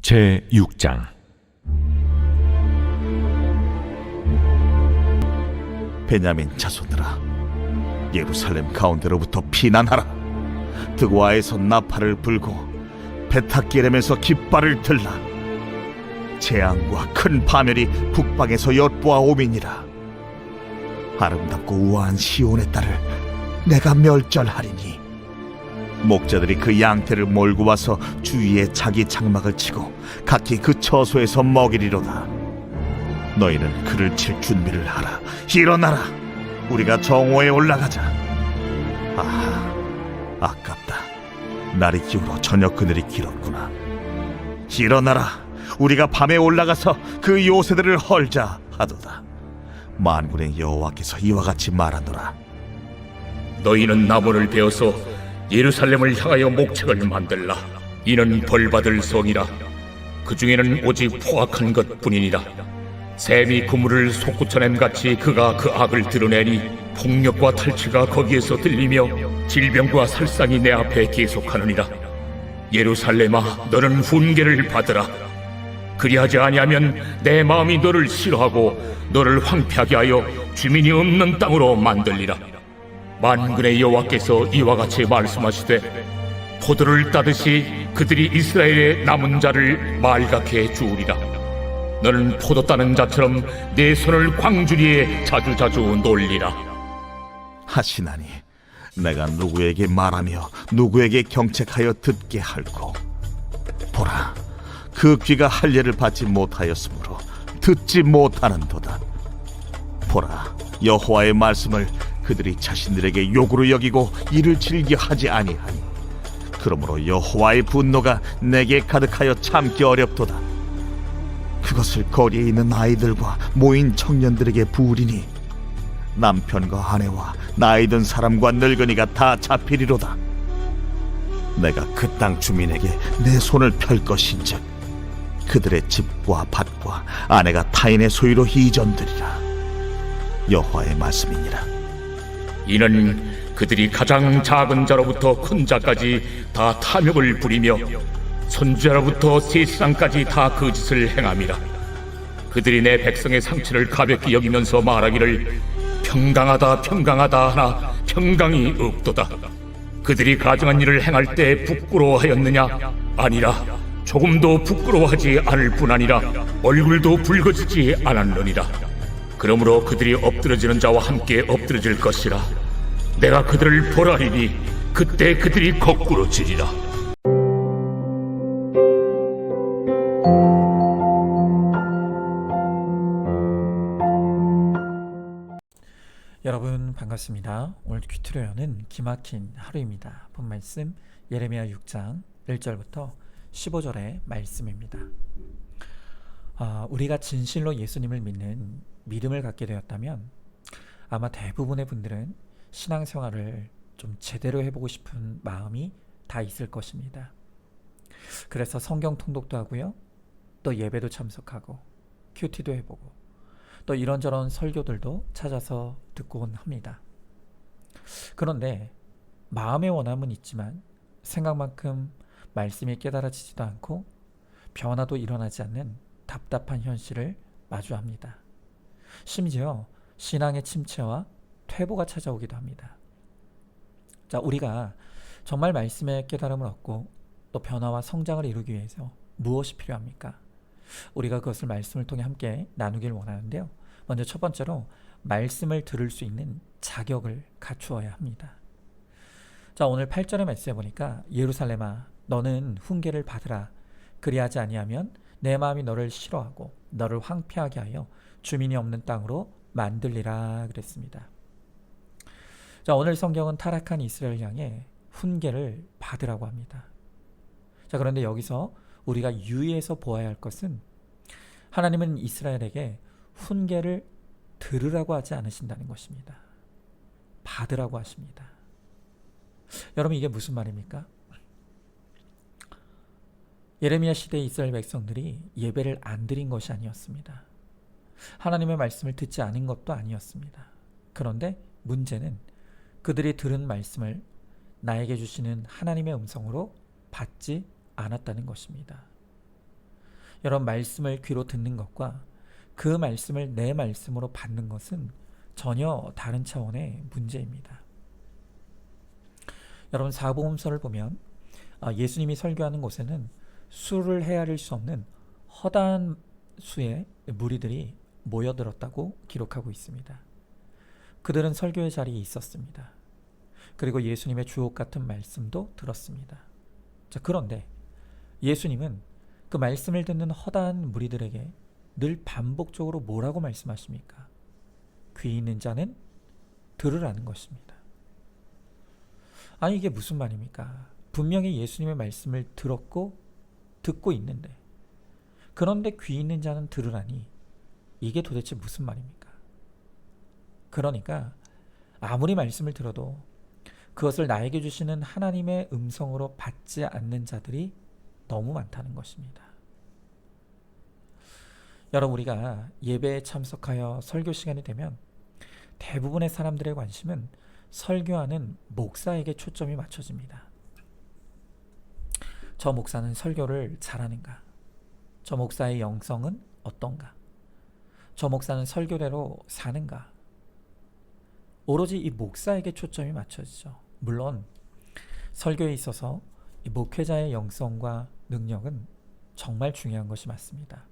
제6장. 베냐민 자손들아, 예루살렘 가운데로부터 피난하라. 드고아에서 나팔을 불고 베타기렘에서 깃발을 들라. 재앙과 큰 파멸이 북방에서 엿보아 오미니라. 아름답고 우아한 시온의 딸을 내가 멸절하리니 목자들이 그 양떼를 몰고 와서 주위에 자기 장막을 치고 각기 그 처소에서 먹이리로다. 너희는 그를 칠 준비를 하라. 일어나라, 우리가 정오에 올라가자. 아하, 아깝다. 날이 기울어 저녁 그늘이 길었구나. 일어나라, 우리가 밤에 올라가서 그 요새들을 헐자 하도다. 만군의 여호와께서 이와 같이 말하노라. 너희는 나무를 베어서 예루살렘을 향하여 목책을 만들라. 이는 벌받을 성이라. 그 중에는 오직 포악한 것뿐이니라. 샘이 그물을 솟구쳐냄 같이 그가 그 악을 드러내니 폭력과 탈취가 거기에서 들리며 질병과 살상이 내 앞에 계속하느니라. 예루살렘아, 너는 훈계를 받으라. 그리하지 아니하면 내 마음이 너를 싫어하고 너를 황폐하게 하여 주민이 없는 땅으로 만들리라. 만군의 여호와께서 이와 같이 말씀하시되 포도를 따듯이 그들이 이스라엘의 남은 자를 말갛게 주우리라. 너는 포도 따는 자처럼 내 손을 광주리에 자주자주 놀리라 하시나니 내가 누구에게 말하며 누구에게 경책하여 듣게 할꼬. 보라, 그 귀가 할례를 받지 못하였으므로 듣지 못하는도다. 보라, 여호와의 말씀을 그들이 자신들에게 욕으로 여기고 이를 즐겨하지 아니하니 그러므로 여호와의 분노가 내게 가득하여 참기 어렵도다. 그것을 거리에 있는 아이들과 모인 청년들에게 부으리니 남편과 아내와 나이 든 사람과 늙은이가 다 잡히리로다. 내가 그 땅 주민에게 내 손을 펼 것인즉 그들의 집과 밭과 아내가 타인의 소유로 이전되리라. 여호와의 말씀이니라. 이는 그들이 가장 작은 자로부터 큰 자까지 다 탐욕을 부리며 선지자로부터 세상까지 다 그 짓을 행함이라. 그들이 내 백성의 상처를 가볍게 여기면서 말하기를 평강하다 평강하다 하나 평강이 없도다. 그들이 가증한 일을 행할 때 부끄러워하였느냐? 아니라 조금도 부끄러워하지 않을 뿐 아니라 얼굴도 붉어지지 않았느니라. 그러므로 그들이 엎드러지는 자와 함께 엎드러질 것이라. 내가 그들을 벌하리니 그때 그들이 거꾸로지리라. 여러분 반갑습니다. 오늘 큐티로 여는 기막힌 하루입니다. 본 말씀 예레미야 6장 1절부터 15절의 말씀입니다. 우리가 진실로 예수님을 믿는 믿음을 갖게 되었다면 아마 대부분의 분들은 신앙생활을 좀 제대로 해보고 싶은 마음이 다 있을 것입니다. 그래서 성경 통독도 하고요, 또 예배도 참석하고 큐티도 해보고 또 이런저런 설교들도 찾아서 듣곤 합니다. 그런데 마음의 원함은 있지만 생각만큼 말씀이 깨달아지지도 않고 변화도 일어나지 않는 답답한 현실을 마주합니다. 심지어 신앙의 침체와 퇴보가 찾아오기도 합니다. 자, 우리가 정말 말씀의 깨달음을 얻고 또 변화와 성장을 이루기 위해서 무엇이 필요합니까? 우리가 그것을 말씀을 통해 함께 나누길 원하는데요. 먼저 첫 번째로 말씀을 들을 수 있는 자격을 갖추어야 합니다. 자, 오늘 8절의 말씀에 보니까 예루살렘아, 너는 훈계를 받으라. 그리하지 아니하면 내 마음이 너를 싫어하고 너를 황폐하게 하여 주민이 없는 땅으로 만들리라 그랬습니다. 자, 오늘 성경은 타락한 이스라엘 향해 훈계를 받으라고 합니다. 자, 그런데 여기서 우리가 유의해서 보아야 할 것은 하나님은 이스라엘에게 훈계를 들으라고 하지 않으신다는 것입니다. 받으라고 하십니다. 여러분, 이게 무슨 말입니까? 예레미야 시대의 이스라엘 백성들이 예배를 안 드린 것이 아니었습니다. 하나님의 말씀을 듣지 않은 것도 아니었습니다. 그런데 문제는 그들이 들은 말씀을 나에게 주시는 하나님의 음성으로 받지 않았다는 것입니다. 여러분, 말씀을 귀로 듣는 것과 그 말씀을 내 말씀으로 받는 것은 전혀 다른 차원의 문제입니다. 여러분, 사복음서를 보면 예수님이 설교하는 곳에는 수를 헤아릴 수 없는 허다한 수의 무리들이 모여들었다고 기록하고 있습니다. 그들은 설교의 자리에 있었습니다. 그리고 예수님의 주옥 같은 말씀도 들었습니다. 자, 그런데 예수님은 그 말씀을 듣는 허다한 무리들에게 늘 반복적으로 뭐라고 말씀하십니까? 귀 있는 자는 들으라는 것입니다. 아니, 이게 무슨 말입니까? 분명히 예수님의 말씀을 들었고 듣고 있는데, 그런데 귀 있는 자는 들으라니, 이게 도대체 무슨 말입니까? 그러니까 아무리 말씀을 들어도 그것을 나에게 주시는 하나님의 음성으로 받지 않는 자들이 너무 많다는 것입니다. 여러분, 우리가 예배에 참석하여 설교 시간이 되면 대부분의 사람들의 관심은 설교하는 목사에게 초점이 맞춰집니다. 저 목사는 설교를 잘하는가? 저 목사의 영성은 어떤가? 저 목사는 설교대로 사는가? 오로지 이 목사에게 초점이 맞춰지죠. 물론 설교에 있어서 이 목회자의 영성과 능력은 정말 중요한 것이 맞습니다.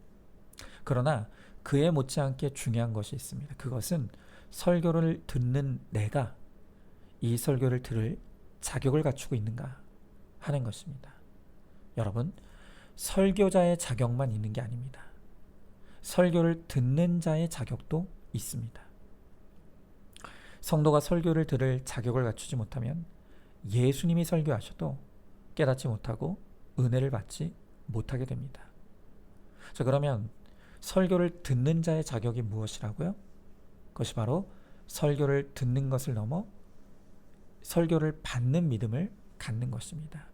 그러나 그에 못지않게 중요한 것이 있습니다. 그것은 설교를 듣는 내가 이 설교를 들을 자격을 갖추고 있는가 하는 것입니다. 여러분, 설교자의 자격만 있는 게 아닙니다. 설교를 듣는 자의 자격도 있습니다. 성도가 설교를 들을 자격을 갖추지 못하면 예수님이 설교하셔도 깨닫지 못하고 은혜를 받지 못하게 됩니다. 자, 그러면 설교를 듣는 자의 자격이 무엇이라고요? 그것이 바로 설교를 듣는 것을 넘어 설교를 받는 믿음을 갖는 것입니다.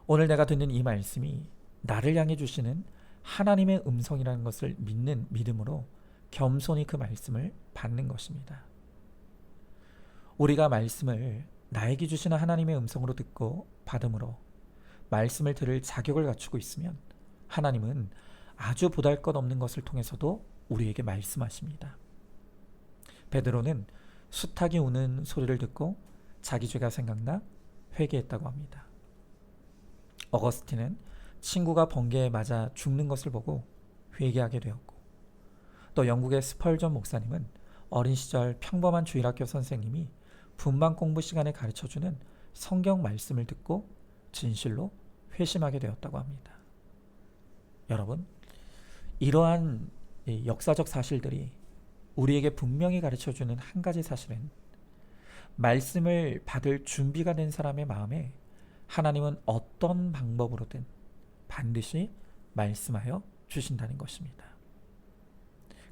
오늘 내가 듣는 이 말씀이 나를 향해 주시는 하나님의 음성이라는 것을 믿는 믿음으로 겸손히 그 말씀을 받는 것입니다. 우리가 말씀을 나에게 주시는 하나님의 음성으로 듣고 받음으로 말씀을 들을 자격을 갖추고 있으면 하나님은 아주 보잘것없는 것을 통해서도 우리에게 말씀하십니다. 베드로는 수탉이 우는 소리를 듣고 자기 죄가 생각나 회개했다고 합니다. 어거스틴은 친구가 번개에 맞아 죽는 것을 보고 회개하게 되었고, 또 영국의 스펄전 목사님은 어린 시절 평범한 주일학교 선생님이 분반 공부 시간에 가르쳐주는 성경 말씀을 듣고 진실로 회심하게 되었다고 합니다. 여러분, 이러한 역사적 사실들이 우리에게 분명히 가르쳐주는 한 가지 사실은 말씀을 받을 준비가 된 사람의 마음에 하나님은 어떤 방법으로든 반드시 말씀하여 주신다는 것입니다.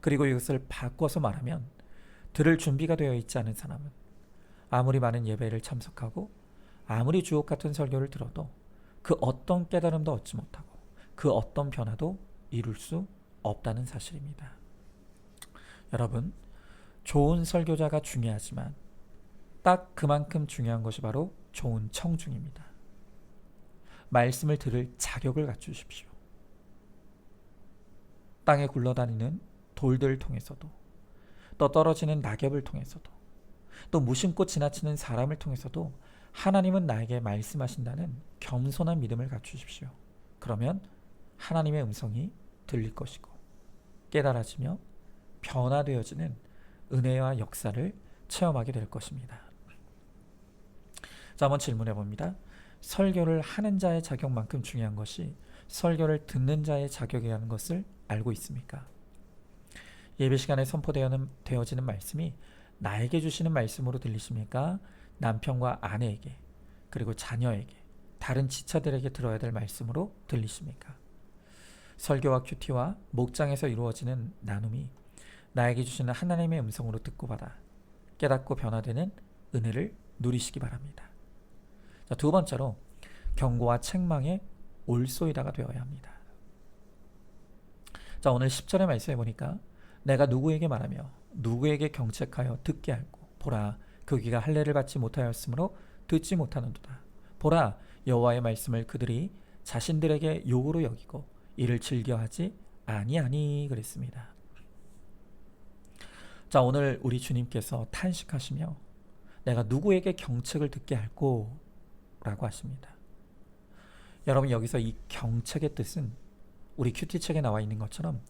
그리고 이것을 바꿔서 말하면 들을 준비가 되어 있지 않은 사람은 아무리 많은 예배를 참석하고 아무리 주옥 같은 설교를 들어도 그 어떤 깨달음도 얻지 못하고 그 어떤 변화도 이룰 수 없다는 사실입니다. 여러분, 좋은 설교자가 중요하지만 딱 그만큼 중요한 것이 바로 좋은 청중입니다. 말씀을 들을 자격을 갖추십시오. 땅에 굴러다니는 돌들을 통해서도, 또 떨어지는 낙엽을 통해서도, 또 무심코 지나치는 사람을 통해서도 하나님은 나에게 말씀하신다는 겸손한 믿음을 갖추십시오. 그러면 하나님의 음성이 들릴 것이고 깨달아지며 변화되어지는 은혜와 역사를 체험하게 될 것입니다. 자, 한번 질문해 봅니다. 설교를 하는 자의 자격만큼 중요한 것이 설교를 듣는 자의 자격이라는 것을 알고 있습니까? 예배 시간에 선포되어지는 말씀이 나에게 주시는 말씀으로 들리십니까? 남편과 아내에게, 그리고 자녀에게, 다른 지체들에게 들어야 될 말씀으로 들리십니까? 설교와 큐티와 목장에서 이루어지는 나눔이 나에게 주시는 하나님의 음성으로 듣고 받아 깨닫고 변화되는 은혜를 누리시기 바랍니다. 자, 두 번째로 경고와 책망의 올소이다가 되어야 합니다. 자, 오늘 10절의 말씀에 보니까 내가 누구에게 말하며 누구에게 경책하여 듣게 하고 보라, 그 귀가 할례를 받지 못하였으므로 듣지 못하는도다. 보라, 여호와의 말씀을 그들이 자신들에게 욕으로 여기고 이를 즐겨하지 아니하니 그랬습니다. 자, 오늘 우리 주님께서 탄식하시며 내가 누구에게 경책을 듣게 할꼬 라고 하십니다. 여러분, 여기서 이 경책의 뜻은 우리 큐티책에 나와 있는 것처럼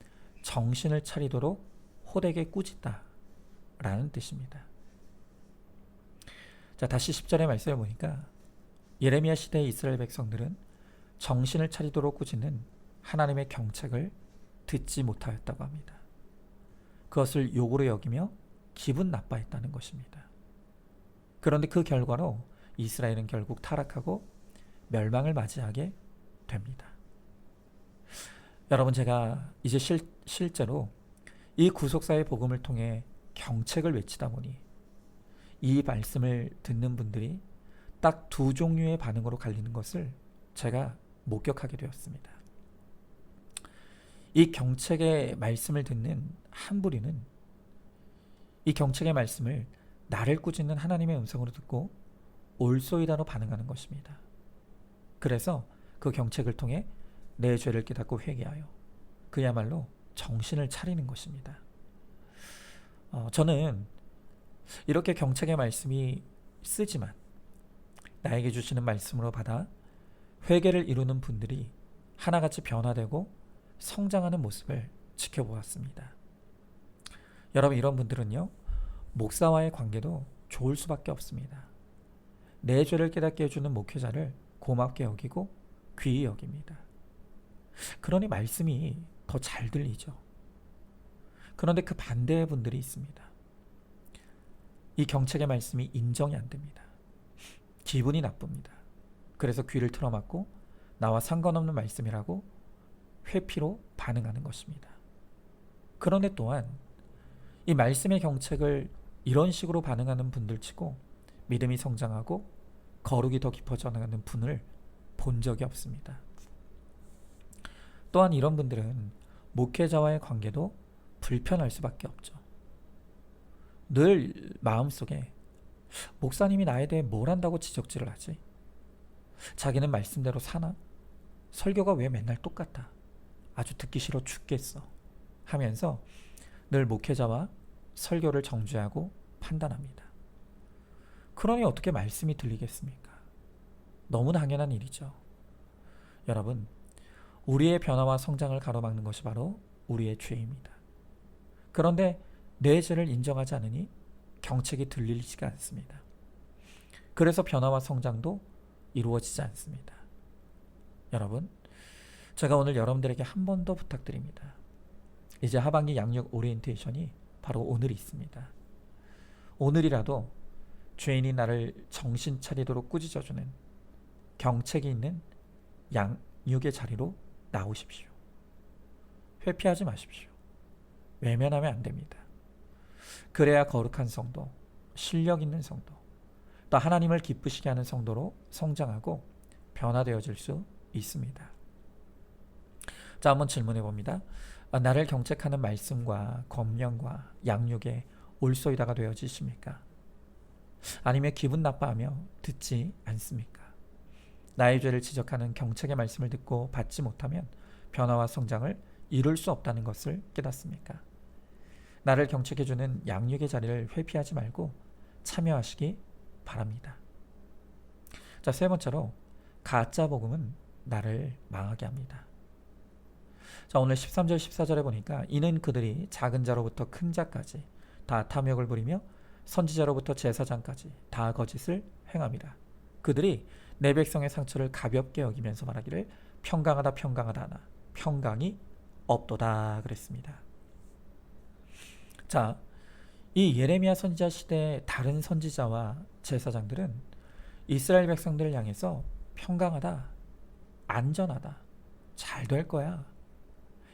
정신을 차리도록 호되게 꾸짖다 라는 뜻입니다. 자, 다시 10절의 말씀을 보니까 예레미야 시대의 이스라엘 백성들은 정신을 차리도록 꾸짖는 하나님의 경책을 듣지 못하였다고 합니다. 그것을 욕으로 여기며 기분 나빠했다는 것입니다. 그런데 그 결과로 이스라엘은 결국 타락하고 멸망을 맞이하게 됩니다. 여러분, 제가 이제 실제로 이 구속사의 복음을 통해 경책을 외치다 보니 이 말씀을 듣는 분들이 딱 두 종류의 반응으로 갈리는 것을 제가 목격하게 되었습니다. 이 경책의 말씀을 듣는 한 부류는 이 경책의 말씀을 나를 꾸짖는 하나님의 음성으로 듣고 올소이다로 반응하는 것입니다. 그래서 그 경책을 통해 내 죄를 깨닫고 회개하여 그야말로 정신을 차리는 것입니다. 저는 이렇게 경책의 말씀이 쓰지만 나에게 주시는 말씀으로 받아 회개를 이루는 분들이 하나같이 변화되고 성장하는 모습을 지켜보았습니다. 여러분, 이런 분들은요, 목사와의 관계도 좋을 수밖에 없습니다. 내 죄를 깨닫게 해주는 목회자를 고맙게 여기고 귀히 여깁니다. 그러니 말씀이 더 잘 들리죠. 그런데 그 반대의 분들이 있습니다. 이 경책의 말씀이 인정이 안 됩니다. 기분이 나쁩니다. 그래서 귀를 틀어막고 나와 상관없는 말씀이라고 회피로 반응하는 것입니다. 그런데 또한 이 말씀의 경책을 이런 식으로 반응하는 분들치고 믿음이 성장하고 거룩이 더 깊어져 나가는 분을 본 적이 없습니다. 또한 이런 분들은 목회자와의 관계도 불편할 수밖에 없죠. 늘 마음속에 목사님이 나에 대해 뭘 한다고 지적질을 하지? 자기는 말씀대로 사나? 설교가 왜 맨날 똑같아? 아주 듣기 싫어 죽겠어 하면서 늘 목회자와 설교를 정죄하고 판단합니다. 그러니 어떻게 말씀이 들리겠습니까? 너무 당연한 일이죠. 여러분, 우리의 변화와 성장을 가로막는 것이 바로 우리의 죄입니다. 그런데 내 죄를 인정하지 않으니 경책이 들리지가 않습니다. 그래서 변화와 성장도 이루어지지 않습니다. 여러분, 제가 오늘 여러분들에게 한 번 더 부탁드립니다. 이제 하반기 양육 오리엔테이션이 바로 오늘이 있습니다. 오늘이라도 죄인이 나를 정신 차리도록 꾸짖어주는 경책이 있는 양육의 자리로 나오십시오. 회피하지 마십시오. 외면하면 안 됩니다. 그래야 거룩한 성도, 실력 있는 성도, 또 하나님을 기쁘시게 하는 성도로 성장하고 변화되어질 수 있습니다. 자, 한번 질문해 봅니다. 나를 경책하는 말씀과 검령과 양육에 올소이다가 되어지십니까? 아니면 기분 나빠하며 듣지 않습니까? 나의 죄를 지적하는 경책의 말씀을 듣고 받지 못하면 변화와 성장을 이룰 수 없다는 것을 깨닫습니까? 나를 경책해주는 양육의 자리를 회피하지 말고 참여하시기 바랍니다. 자, 세 번째로 가짜 복음은 나를 망하게 합니다. 자, 오늘 13절 14절에 보니까 이는 그들이 작은 자로부터 큰 자까지 다 탐욕을 부리며 선지자로부터 제사장까지 다 거짓을 행함이라. 그들이 내 백성의 상처를 가볍게 여기면서 말하기를 평강하다 평강하다 하나 평강이 없도다 그랬습니다. 자, 이 예레미야 선지자 시대의 다른 선지자와 제사장들은 이스라엘 백성들을 향해서 평강하다, 안전하다, 잘 될 거야,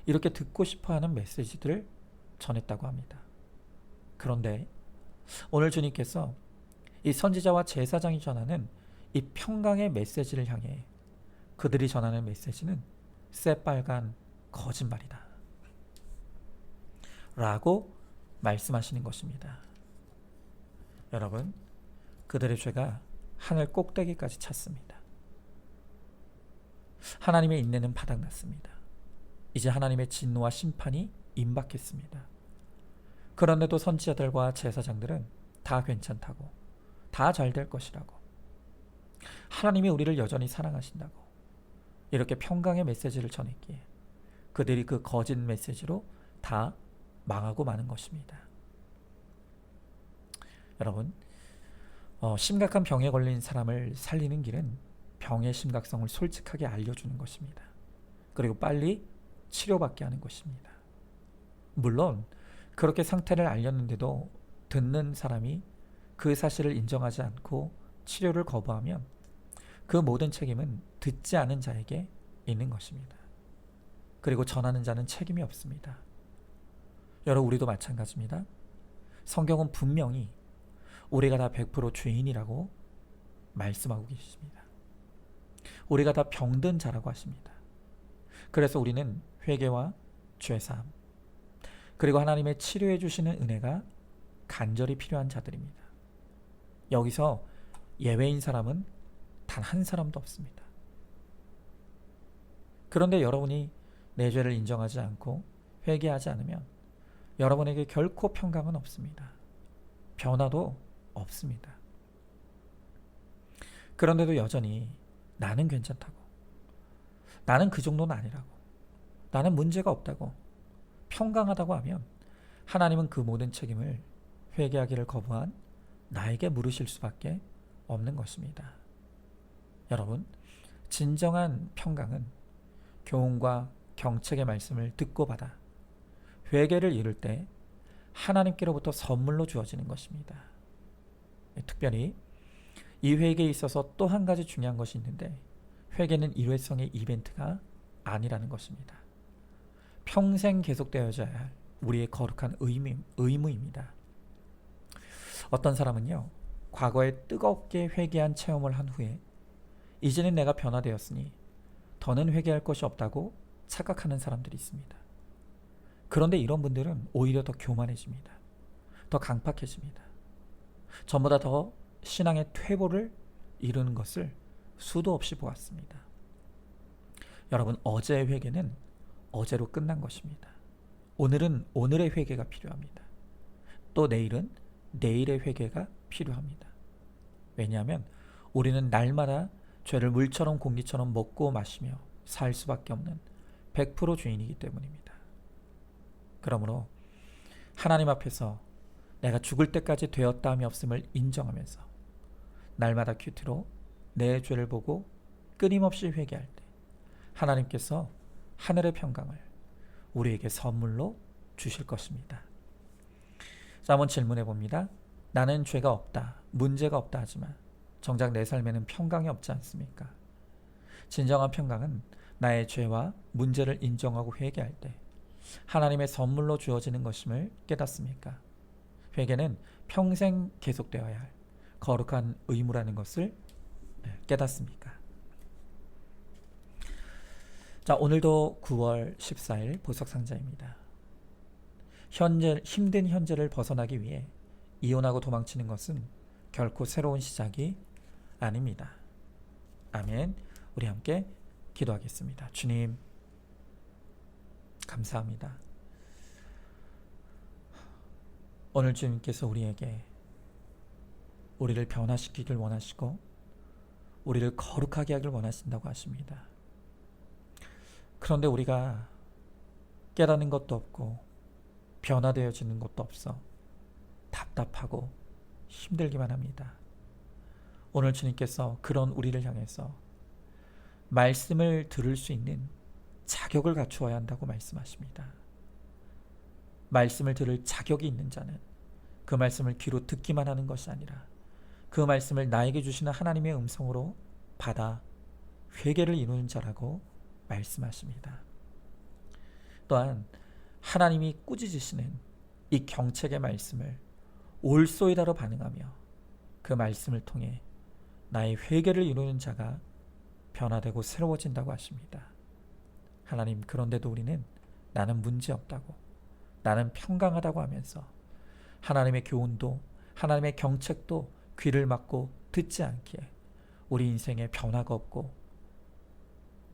이렇게 듣고 싶어하는 메시지들을 전했다고 합니다. 그런데 오늘 주님께서 이 선지자와 제사장이 전하는 이 평강의 메시지를 향해 그들이 전하는 메시지는 새빨간 거짓말이다 라고 말씀하시는 것입니다. 여러분, 그들의 죄가 하늘 꼭대기까지 찼습니다. 하나님의 인내는 바닥났습니다. 이제 하나님의 진노와 심판이 임박했습니다. 그런데도 선지자들과 제사장들은 다 괜찮다고, 다 잘 될 것이라고, 하나님이 우리를 여전히 사랑하신다고 이렇게 평강의 메시지를 전했기에 그들이 그 거짓 메시지로 다 망하고 마는 것입니다. 여러분, 심각한 병에 걸린 사람을 살리는 길은 병의 심각성을 솔직하게 알려주는 것입니다. 그리고 빨리 치료받게 하는 것입니다. 물론 그렇게 상태를 알렸는데도 듣는 사람이 그 사실을 인정하지 않고 치료를 거부하면 그 모든 책임은 듣지 않은 자에게 있는 것입니다. 그리고 전하는 자는 책임이 없습니다. 여러분, 우리도 마찬가지입니다. 성경은 분명히 우리가 다 100% 죄인이라고 말씀하고 계십니다. 우리가 다 병든 자라고 하십니다. 그래서 우리는 회개와 죄사함, 그리고 하나님의 치료해 주시는 은혜가 간절히 필요한 자들입니다. 여기서 예외인 사람은 단 한 사람도 없습니다. 그런데 여러분이 내 죄를 인정하지 않고 회개하지 않으면 여러분에게 결코 평강은 없습니다. 변화도 없습니다. 그런데도 여전히 나는 괜찮다고, 나는 그 정도는 아니라고, 나는 문제가 없다고, 평강하다고 하면 하나님은 그 모든 책임을 회개하기를 거부한 나에게 물으실 수밖에 없는 것입니다. 여러분, 진정한 평강은 교훈과 경책의 말씀을 듣고 받아 회개를 이룰 때 하나님께로부터 선물로 주어지는 것입니다. 특별히 이 회개에 있어서 또 한 가지 중요한 것이 있는데, 회개는 일회성의 이벤트가 아니라는 것입니다. 평생 계속되어져야 할 우리의 거룩한 의무입니다. 어떤 사람은요, 과거에 뜨겁게 회개한 체험을 한 후에 이제는 내가 변화되었으니 더는 회개할 것이 없다고 착각하는 사람들이 있습니다. 그런데 이런 분들은 오히려 더 교만해집니다. 더 강팍해집니다. 전보다 더 신앙의 퇴보를 이루는 것을 수도 없이 보았습니다. 여러분, 어제의 회개는 어제로 끝난 것입니다. 오늘은 오늘의 회개가 필요합니다. 또 내일은 내일의 회개가 필요합니다. 왜냐하면 우리는 날마다 죄를 물처럼 공기처럼 먹고 마시며 살 수밖에 없는 100% 죄인이기 때문입니다. 그러므로 하나님 앞에서 내가 죽을 때까지 되었다함이 없음을 인정하면서 날마다 큐티로 내 죄를 보고 끊임없이 회개할 때 하나님께서 하늘의 평강을 우리에게 선물로 주실 것입니다. 자, 한번 질문해 봅니다. 나는 죄가 없다, 문제가 없다 하지만 정작 내 삶에는 평강이 없지 않습니까? 진정한 평강은 나의 죄와 문제를 인정하고 회개할 때 하나님의 선물로 주어지는 것임을 깨닫습니까? 회개는 평생 계속되어야 할 거룩한 의무라는 것을 깨닫습니까? 자, 오늘도 9월 14일 보석상자입니다. 힘든 현재를 벗어나기 위해 이혼하고 도망치는 것은 결코 새로운 시작이 아닙니다. 아멘. 우리 함께 기도하겠습니다. 주님, 감사합니다. 오늘 주님께서 우리를 변화시키길 원하시고 우리를 거룩하게 하길 원하신다고 하십니다. 그런데 우리가 깨닫는 것도 없고 변화되어지는 것도 없어 답답하고 힘들기만 합니다. 오늘 주님께서 그런 우리를 향해서 말씀을 들을 수 있는 자격을 갖추어야 한다고 말씀하십니다. 말씀을 들을 자격이 있는 자는 그 말씀을 귀로 듣기만 하는 것이 아니라 그 말씀을 나에게 주시는 하나님의 음성으로 받아 회개를 이루는 자라고 말씀하십니다. 또한 하나님이 꾸짖으시는 이 경책의 말씀을 올소이다로 반응하며 그 말씀을 통해 나의 회개를 이루는 자가 변화되고 새로워진다고 하십니다. 하나님, 그런데도 우리는 나는 문제없다고, 나는 평강하다고 하면서 하나님의 교훈도 하나님의 경책도 귀를 막고 듣지 않기에 우리 인생에 변화가 없고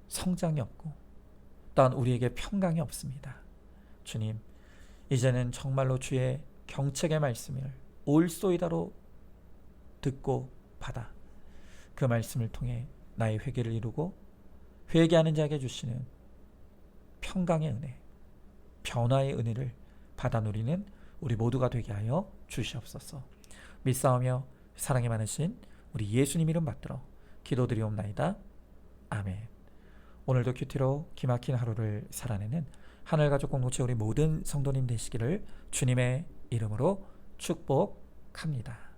성장이 없고 또한 우리에게 평강이 없습니다. 주님, 이제는 정말로 주의 경책의 말씀을 올소이다로 듣고 받아 그 말씀을 통해 나의 회개를 이루고 회개하는 자에게 주시는 평강의 은혜, 변화의 은혜를 받아 누리는 우리 모두가 되게 하여 주시옵소서. 믿사오며 사랑이 많으신 우리 예수님 이름 받들어 기도드리옵나이다. 아멘. 오늘도 큐티로 기막힌 하루를 살아내는 하늘가족 공동체 우리 모든 성도님 되시기를 주님의 이름으로 축복합니다.